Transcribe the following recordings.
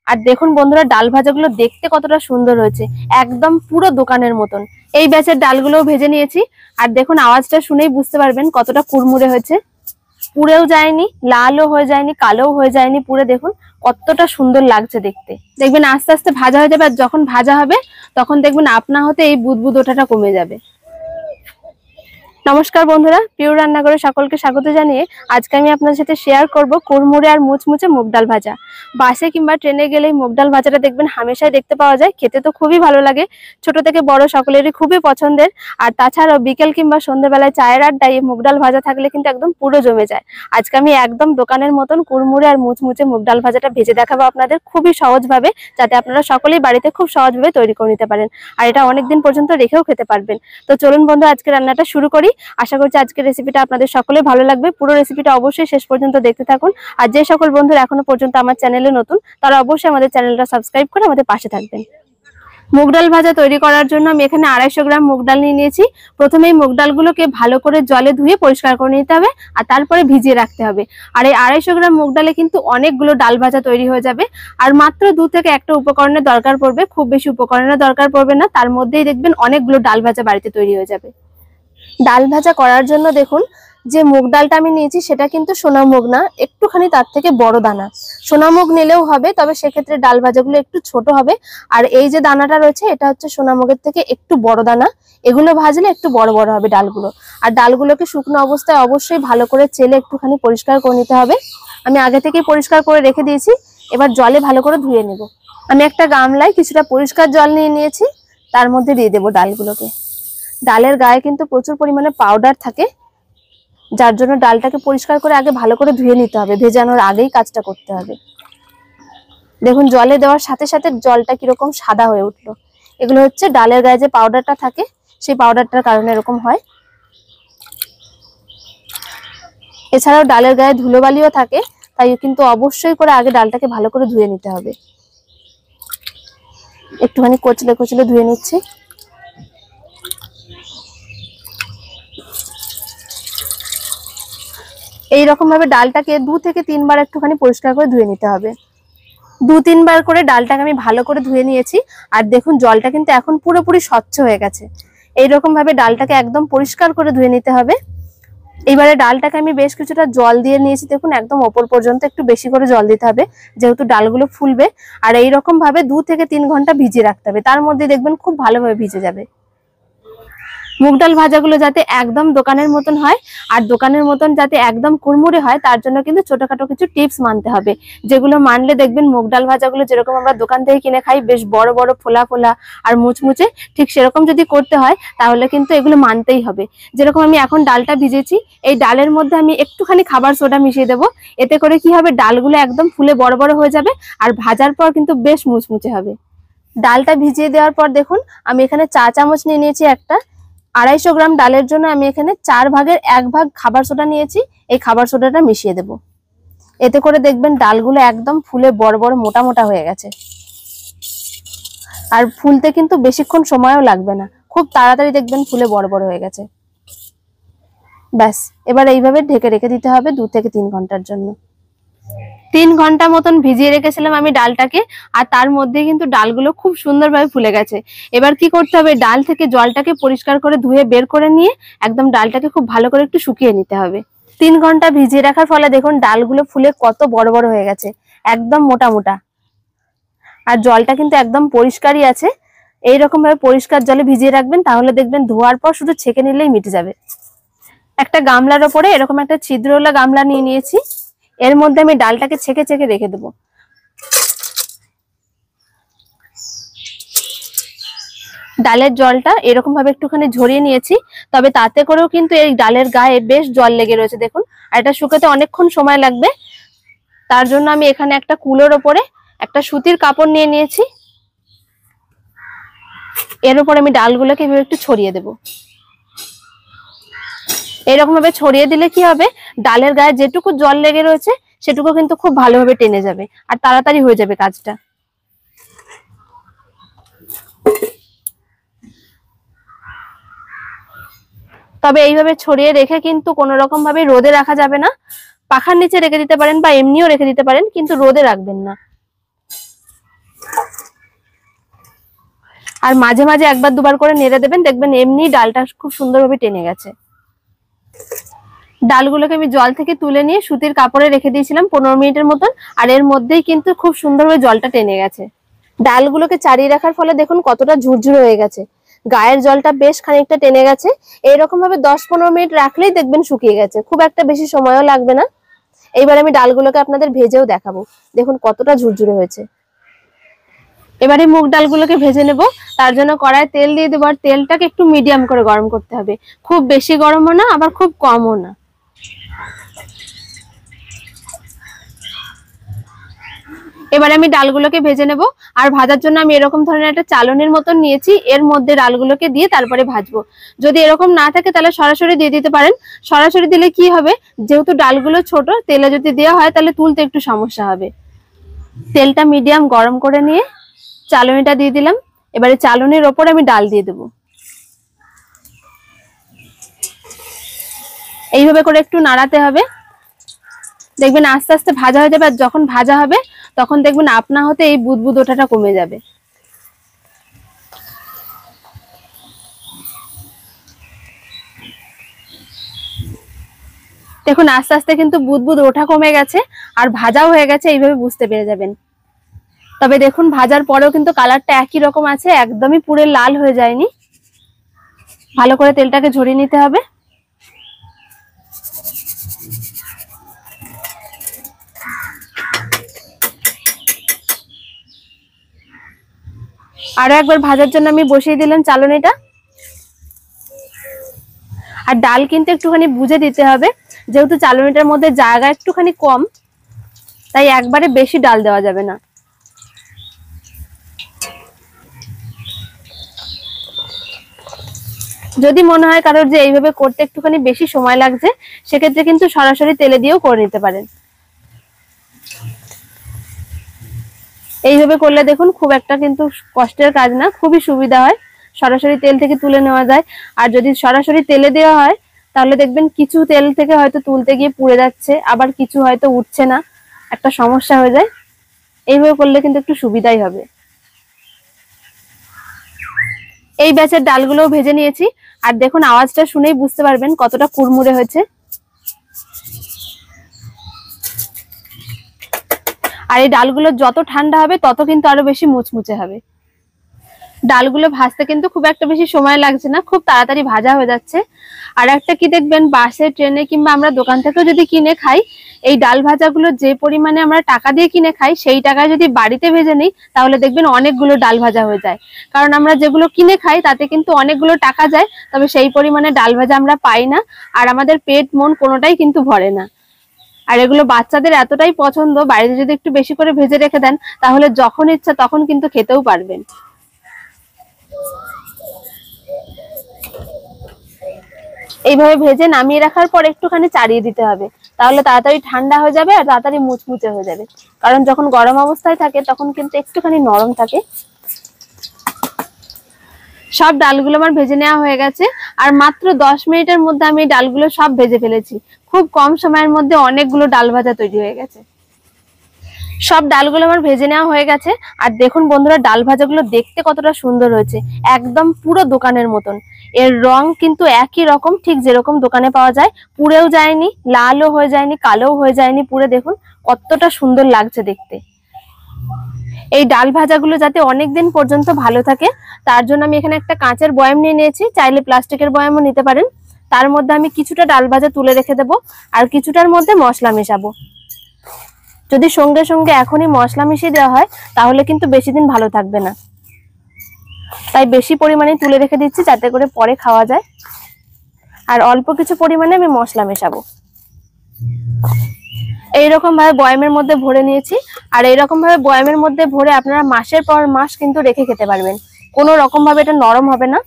আর দেখুন বন্ধুরা, ডাল ভাজাগুলো দেখতে কতটা সুন্দর হয়েছে, একদম পুরো দোকানের মতন। এই ব্যাচের ডালগুলোও ভেজে নিয়েছি। আর দেখুন আওয়াজটা শুনেই বুঝতে পারবেন কতটা কুড়মুড়ে হয়েছে। পুড়েও যায়নি, লালও হয়ে যায়নি, কালোও হয়ে যায়নি, পুরো দেখুন কতটা সুন্দর লাগছে দেখতে। দেখবেন আস্তে আস্তে ভাজা হয়ে যাবে, আর যখন ভাজা হবে তখন দেখবেন আপনা হতে এই বুদবুদ ওঠাটা কমে যাবে। নমস্কার বন্ধুরা, পিওর রান্নাঘরে সকলকে স্বাগত জানিয়ে আজকে আমি আপনাদের সাথে শেয়ার করব কুড়মুড়ে আর মুচমুচে মুগ ডাল ভাজা। বাসে কিংবা ট্রেনে গেলেই মুগ ডাল ভাজাটা দেখবেন হামেশাই দেখতে পাওয়া যায়, খেতে তো খুবই ভালো লাগে, ছোট থেকে বড় সকলেরই খুবই পছন্দের। আর তাছাড়াও বিকেল কিংবা সন্ধ্যেবেলায় চায়ের আড্ডায় মুগ ডাল ভাজা থাকলে কিন্তু একদম পুরো জমে যায়। আজকে আমি একদম দোকানের মতন কুড়মুড়ে আর মুচমুচে মুগ ডাল ভাজাটা ভেজে দেখাবো আপনাদের খুবই সহজভাবে, যাতে আপনারা সকলেই বাড়িতে খুব সহজভাবে তৈরি করে নিতে পারেন, আর এটা অনেকদিন পর্যন্ত রেখেও খেতে পারবেন। তো চলুন বন্ধু, আজকে রান্নাটা শুরু করি। আশা করছি আজকের রেসিপিটা আপনাদের সকলে ভালো লাগবে। পুরো রেসিপিটা অবশ্যই শেষ পর্যন্ত দেখতে থাকুন। আর যে সকল বন্ধুরা এখনো পর্যন্ত আমার চ্যানেলে নতুন, তারা অবশ্যই আমাদের চ্যানেলটা সাবস্ক্রাইব করে আমাদের পাশে থাকবেন। মুগ ডাল ভাজা তৈরি করার জন্য আমি এখানে 250 গ্রাম মুগ ডাল নিয়ে নিয়েছি। প্রথমেই মুগ ডালগুলোকে ভালো করে জলে ধুয়ে পরিষ্কার করে নিতে হবে, আর তারপরে ভিজিয়ে রাখতে হবে। আর এই 250 গ্রাম মুগ ডালে কিন্তু অনেকগুলো ডাল ভাজা তৈরি হয়ে যাবে। আর মাত্র 2 থেকে 1টা উপকরণের দরকার পড়বে, খুব বেশি উপকরণের দরকার পড়বে না, তার মধ্যেই দেখবেন অনেকগুলো ডাল ভাজা বাড়িতে তৈরি হয়ে যাবে। ডাল ভাজা করার জন্য দেখুন, যে মুগ ডালটা আমি নিয়েছি সেটা কিন্তু সোনা মুগ না, একটুখানি তার থেকে বড় দানা। সোনা মুগ নিলেও হবে, তবে সেক্ষেত্রে ডাল ভাজাগুলো একটু ছোট হবে। আর এই যে দানাটা রয়েছে এটা হচ্ছে সোনা মুগের থেকে একটু বড় দানা, এগুলো ভাজলে একটু বড় বড় হবে ডালগুলো। আর ডালগুলোকে শুকনো অবস্থায় অবশ্যই ভালো করে চেলে একটুখানি পরিষ্কার করে নিতে হবে। আমি আগে থেকেই পরিষ্কার করে রেখে দিয়েছি, এবার জলে ভালো করে ধুয়ে নেব। আমি একটা গামলায় কিছুটা পরিষ্কার জল নিয়ে নিয়েছি, তার মধ্যে দিয়ে দেবো ডালগুলোকে। ডালের গায়ে কিন্তু প্রচুর পরিমাণে পাউডার থাকে, যার জন্য ডালটাকে পরিষ্কার করে আগে ভালো করে ধুয়ে নিতে হবে, ভেজানোর আগেই কাজটা করতে হবে। দেখুন জলে দেওয়ার সাথে সাথে জলটা কিরকম সাদা হয়ে উঠলো, এগুলো হচ্ছে ডালের গায়ে যে পাউডারটা থাকে সেই পাউডারটার কারণে এরকম হয়। এছাড়াও ডালের গায়ে ধুলোবালিও থাকে, তাই কিন্তু অবশ্যই করে আগে ডালটাকে ভালো করে ধুয়ে নিতে হবে। একটুখানি কচলে কচলে ধুয়ে নিচ্ছি। এইরকম ভাবে ডালটাকে 2 থেকে 3 বার একটুখানি পরিষ্কার করে ধুয়ে নিতে হবে। 2-3 বার করে ডালটাকে আমি ভালো করে ধুয়ে নিয়েছি। আর দেখুন জলটা কিন্তু এখন পুরোপুরি স্বচ্ছ হয়ে গেছে। এইরকম ভাবে ডালটাকে একদম পরিষ্কার করে ধুয়ে নিতে হবে। এইবারে ডালটাকে আমি বেশ কিছুটা জল দিয়ে নিয়েছি, দেখুন একদম ওপর পর্যন্ত একটু বেশি করে জল দিতে হবে, যেহেতু ডালগুলো ফুলবে। আর এইরকম ভাবে 2 থেকে 3 ঘন্টা ভিজিয়ে রাখতে হবে, তার মধ্যে দেখবেন খুব ভালোভাবে ভিজে যাবে। মুগ ডাল ভাজাগুলো যাতে একদম দোকানের মতন হয়, আর দোকানের মতন যাতে একদম কুড়মুড়ে হয়, তার জন্য কিন্তু ছোটখাটো কিছু টিপস মানতে হবে, যেগুলো মানলে দেখবেন মুগ ডাল ভাজাগুলো যেরকম আমরা দোকান থেকে কিনে খাই বেশ বড় বড় ফোলা ফোলা আর মুচমুচে, ঠিক সেরকম যদি করতে হয় তাহলে কিন্তু এগুলো মানতেই হবে। যেরকম আমি এখন ডালটা ভিজেছি, এই ডালের মধ্যে আমি একটুখানি খাবার সোডা মিশিয়ে দেবো। এতে করে কি হবে, ডালগুলো একদম ফুলে বড় বড় হয়ে যাবে, আর ভাজার পর কিন্তু বেশ মুচমুচে হবে। ডালটা ভিজিয়ে দেওয়ার পর দেখুন আমি এখানে চা চামচ নিয়ে নিয়েছি একটা। 250 গ্রাম ডালের জন্য আমি এখানে 4 ভাগের 1 ভাগ খাবার সোডা নিয়েছি, এই খাবার সোডাটা মিশিয়ে দেব। এতে করে দেখবেন ডালগুলো একদম ফুলে বড় বড় মোটা মোটা হয়ে গেছে। আর ফুলতে কিন্তু বেশিক্ষণ সময়ও লাগবে না, খুব তাড়াতাড়ি দেখবেন ফুলে বড় বড় হয়ে গেছে। ব্যাস, এবার এইভাবে ঢেকে রেখে দিতে হবে 2 থেকে 3 ঘন্টার জন্য। 3 ঘন্টা মতন ভিজিয়ে রেখেছিলাম আমি ডালটাকে, আর তার মধ্যে কিন্তু ডালগুলো খুব সুন্দরভাবে ফুলে গেছে। এবার কি করতে হবে, ডাল থেকে জলটাকে পরিষ্কার করে ধুয়ে বের করে নিয়ে একদম ডালটাকে খুব ভালো করে একটু শুকিয়ে নিতে হবে। 3 ঘন্টা ভিজিয়ে রাখার ফলে দেখুন ডালগুলো ফুলে কত বড় বড় হয়ে গেছে, একদম মোটা মোটা। আর জলটা কিন্তু একদম পরিষ্কারই আছে। এইরকম ভাবে পরিষ্কার জলে ভিজিয়ে রাখবেন, তাহলে দেখবেন ধোয়ার পর শুধু ছেঁকে নিলেই মিটে যাবে। একটা গামলার ওপরে এরকম একটা ছিদ্রওয়ালা গামলা নিয়ে নিয়েছি, এর মধ্যে আমি ডালটাকে ছেঁকে ছেঁকে রেখে দেবো। ডালের জলটা এরকম ভাবে একটুখানি ঝরিয়ে নিয়েছি, তবে তাতে করেও কিন্তু এই ডালের গায়ে বেশ জল লেগে রয়েছে দেখুন, আর এটা শুকাতে অনেকক্ষণ সময় লাগবে। তার জন্য আমি এখানে একটা কুলোর ওপরে একটা সুতির কাপড় নিয়ে নিয়েছি, এর উপর আমি ডালগুলোকে এভাবে একটু ছড়িয়ে দেব। এরকম ভাবে ছড়িয়ে দিলে কি হবে, ডালের গায়ে যেটুকু জল লেগে রয়েছে সেটুকু কিন্তু খুব ভালোভাবে টেনে যাবে, আর তাড়াতাড়ি হয়ে যাবে কাজটা। তবে এইভাবে ছড়িয়ে রেখে কিন্তু কোনো রকম ভাবে রোদে রাখা যাবে না, পাখার নিচে রেখে দিতে পারেন বা এমনিও রেখে দিতে পারেন, কিন্তু রোদে রাখবেন না। আর মাঝে মাঝে একবার দুবার করে নেড়ে দেবেন, দেখবেন এমনি ডালটা খুব সুন্দরভাবে টেনে গেছে। ডালগুলোকে আমি জল থেকে তুলে নিয়ে সুতির কাপড়ে রেখে দিয়েছিলাম 15 মিনিটের মতন, আর এর মধ্যেই কিন্তু খুব সুন্দরভাবে জলটা টেনে গেছে। ডালগুলোকে চাড়িয়ে রাখার ফলে দেখুন কতটা ঝুরঝুরে হয়ে গেছে, গায়ের জলটা বেশ খানিকটা টেনে গেছে। এইরকম ভাবে 10-15 মিনিট রাখলেই দেখবেন শুকিয়ে গেছে, খুব একটা বেশি সময়ও লাগবে না। এইবার আমি ডালগুলোকে আপনাদের ভেজেও দেখাবো, দেখুন কতটা ঝুরঝুরে হয়েছে। এবারে মুগ ডালগুলোকে ভেজে নেব, তার জন্য কড়াইয়ে তেল দিয়ে দেবো, আর তেলটাকে একটু মিডিয়াম করে গরম করতে হবে, খুব বেশি গরমও না আবার খুব কমও না। এবারে আমি ডালগুলোকে ভেজে নেব, আর ভাজার জন্য আমি এরকম ধরনের একটা চালনির মতন নিয়েছি, এর মধ্যে ডালগুলোকে দিয়ে তারপরে ভাজবো। যদি এরকম না থাকে তাহলে সরাসরি দিয়ে দিতে পারেন। সরাসরি দিলে কি হবে, যেহেতু ডালগুলো ছোট, তেলে যদি দেওয়া হয় তাহলে তুলতে একটু সমস্যা হবে। তেলটা মিডিয়াম গরম করে নিয়ে চালনিটা দিয়ে দিলাম, এবারে চালনির ওপর আমি ডাল দিয়ে দেবো। এইভাবে করে একটু নাড়াতে হবে, দেখবেন আস্তে আস্তে ভাজা হয়ে যাবে। আর যখন ভাজা হবে তখন দেখবেন আপনা হতে এই বুদবুদ ওঠাটা কমে যাবে। দেখুন আস্তে আস্তে কিন্তু বুদবুদ ওঠা কমে গেছে, আর ভাজাও হয়ে গেছে, এইভাবে বুঝতে পেরে যাবেন। তবে দেখুন ভাজার পরেও কিন্তু কালারটা একই রকম আছে, একদমই পুরো লাল হয়ে যায়নি। ভালো করে তেলটাকে ঝরিয়ে নিতে হবে। আরো একবার ভাজার জন্য আমি বসিয়ে দিলাম চালনিটা। আর ডাল কিন্তু একটুখানি বুঝে দিতে হবে, যেহেতু চালনিটার মধ্যে জায়গা একটুখানি কম, তাই একবারে বেশি ডাল দেওয়া যাবে না। যদি মনে হয় কারোর যে এইভাবে করতে একটুখানি বেশি সময় লাগছে, সেক্ষেত্রে কিন্তু সরাসরি তেলে দিয়েও করে নিতে পারেন। এইভাবে করলে দেখুন খুব একটা কিন্তু কষ্টের কাজ না, খুবই সুবিধা হয়, সরাসরি তেল থেকে তুলে নেওয়া যায়। আর যদি সরাসরি তেলে দেওয়া হয় তাহলে দেখবেন কিছু তেল থেকে হয়তো তুলতে গিয়ে পুড়ে যাচ্ছে, আবার কিছু হয়তো উঠছে না, একটা সমস্যা হয়ে যায়। এইভাবে করলে কিন্তু একটু সুবিধাই হবে। এই ব্যাচের ডালগুলোও ভেজে নিয়েছি, আর দেখুন আওয়াজটা শুনেই বুঝতে পারবেন কতটা কুড়মুড়ে হয়েছে। আর এই ডালগুলো যত ঠান্ডা হবে তত কিন্তু আরো বেশি মুচমুচে হবে। ডালগুলো ভাজতে কিন্তু খুব একটা বেশি সময় লাগছে না, খুব তাড়াতাড়ি ভাজা হয়ে যাচ্ছে। আর একটা কি দেখবেন, বাসে ট্রেনে কিংবা আমরা দোকান থেকেও যদি কিনে খাই, এই ডাল ভাজাগুলো যে পরিমাণে আমরা টাকা দিয়ে কিনে খাই, সেই টাকায় যদি বাড়িতে ভেজে নিই তাহলে দেখবেন অনেকগুলো ডাল ভাজা হয়ে যায়। কারণ আমরা যেগুলো কিনে খাই তাতে কিন্তু অনেকগুলো টাকা যায়, তবে সেই পরিমাণে ডাল ভাজা আমরা পাই না, আর আমাদের পেট মন কোনোটাই কিন্তু ভরে না। আর এগুলো বাচ্চাদের এতটাই পছন্দ, বাড়িতে যদি একটু বেশি করে ভেজে রেখে দেন তাহলে যখন ইচ্ছা তখন কিন্তু খেতেও পারবেন। এইভাবে ভেজে নামিয়ে রাখার পর একটুখানি চাড়িয়ে দিতে হবে, তাহলে তাড়াতাড়ি ঠান্ডা হয়ে যাবে আর তাড়াতাড়ি মুচমুচে হয়ে যাবে। কারণ যখন গরম অবস্থায় থাকে তখন কিন্তু একটুখানি নরম থাকে। সব ডালগুলো আমার ভেজে নেওয়া হয়ে গেছে, আর মাত্র 10 মিনিটের মধ্যে আমি ডালগুলো সব ভেজে ফেলেছি। খুব কম সময়ের মধ্যে অনেকগুলো ডাল ভাজা তৈরি হয়ে গেছে। সব ডালগুলো আমার ভেজে নেওয়া হয়ে গেছে, আর দেখুন বন্ধুরা ডাল ভাজাগুলো দেখতে কতটা সুন্দর হয়েছে, একদম পুরো দোকানের মতন। এর রং কিন্তু একই রকম, ঠিক যেরকম দোকানে পাওয়া যায়, পুড়েও যায়নি, লালও হয়ে যায়নি, কালোও হয়ে যায়নি, পুরো দেখুন কতটা সুন্দর লাগছে দেখতে। এই ডাল ভাজাগুলো যাতে অনেকদিন পর্যন্ত ভালো থাকে তার জন্য আমি এখানে একটা কাঁচের বয়াম নিয়ে নিয়েছি, চাইলে প্লাস্টিকের বয়ামও নিতে পারেন। তার মধ্যে আমি কিছুটা ডাল ভাজা তুলে রেখে দেবো, আর কিছুটার মধ্যে মশলা মেশাবো। যদি সঙ্গে সঙ্গে এখনই মশলা মিশিয়ে দেওয়া হয় তাহলে কিন্তু বেশি দিন ভালো থাকবে না, তাই বেশি পরিমাণে তুলে রেখে দিচ্ছি যাতে করে পরে খাওয়া যায়। আর অল্প কিছু পরিমাণে আমি মশলা মেশাবো। এইরকম ভাবে বয়ামের মধ্যে ভরে নিয়েছি, আর এইরকম ভাবে বয়ামের মধ্যে ভরে আপনারা মাসের পর মাস কিন্তু রেখে খেতে পারবেন, কোনো রকম ভাবে এটা নরম হবে না।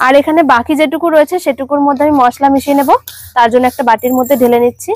আর এখানে বাকি যেটুকু রয়েছে সেটুকুর মধ্যে আমি মশলা মিশিয়ে নেব, তার জন্য একটা বাটির মধ্যে ঢেলে নিচ্ছি।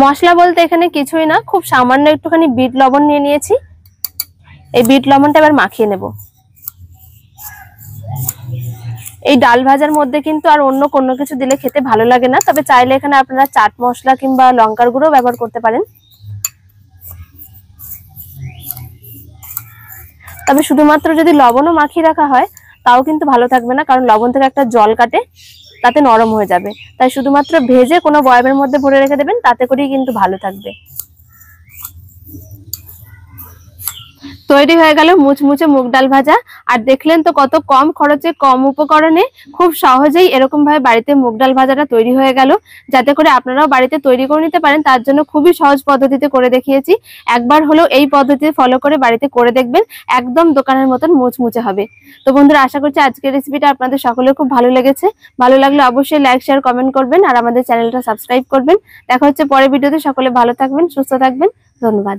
মশলা বলতে এখানে কিছুই না, খুব সামান্য একটুখানি বিট লবণ নিয়ে নিয়েছি, এই বিট লবণটা এবার মাখিয়ে নেব। এই ডাল ভাজার মধ্যে কিন্তু আর অন্য কোনো কিছু দিলে খেতে ভালো লাগে না, তবে চাইলে এখানে আপনারা চাট মশলা কিংবা লঙ্কার গুঁড়ো ব্যবহার করতে পারেন। তবে শুধুমাত্র যদি লবণও মাখিয়ে রাখা হয় তাও কিন্তু ভালো থাকবে না, কারণ লবণ থেকে একটা জল কাটে, তাতে নরম হয়ে যাবে। তাই শুধুমাত্র ভেজে কোনো বয়ামের মধ্যে ভরে রেখে দেবেন, তাতে করেই কিন্তু ভালো থাকবে। তৈরি হয়ে গেল মুচমুচে মুগ ডাল ভাজা। আর দেখলেন তো কত কম খরচে কম উপকরণে খুব সহজেই এরকম ভাবে বাড়িতে মুগ ডাল ভাজাটা তৈরি হয়ে গেল। যাতে করে আপনারাও বাড়িতে তৈরি করে নিতে পারেন, তার জন্য খুবই সহজ পদ্ধতিতে করে দেখিয়েছি। একবার হলেও এই পদ্ধতি ফলো করে বাড়িতে করে দেখবেন, একদম দোকানের মতন মুচমুচে হবে। তো বন্ধুরা, আশা করছি আজকের রেসিপিটা আপনাদের সকলের খুব ভালো লেগেছে। ভালো লাগলে অবশ্যই লাইক শেয়ার কমেন্ট করবেন আর আমাদের চ্যানেলটা সাবস্ক্রাইব করবেন। দেখা হচ্ছে পরের ভিডিওতে। সকলে ভালো থাকবেন, সুস্থ থাকবেন। ধন্যবাদ।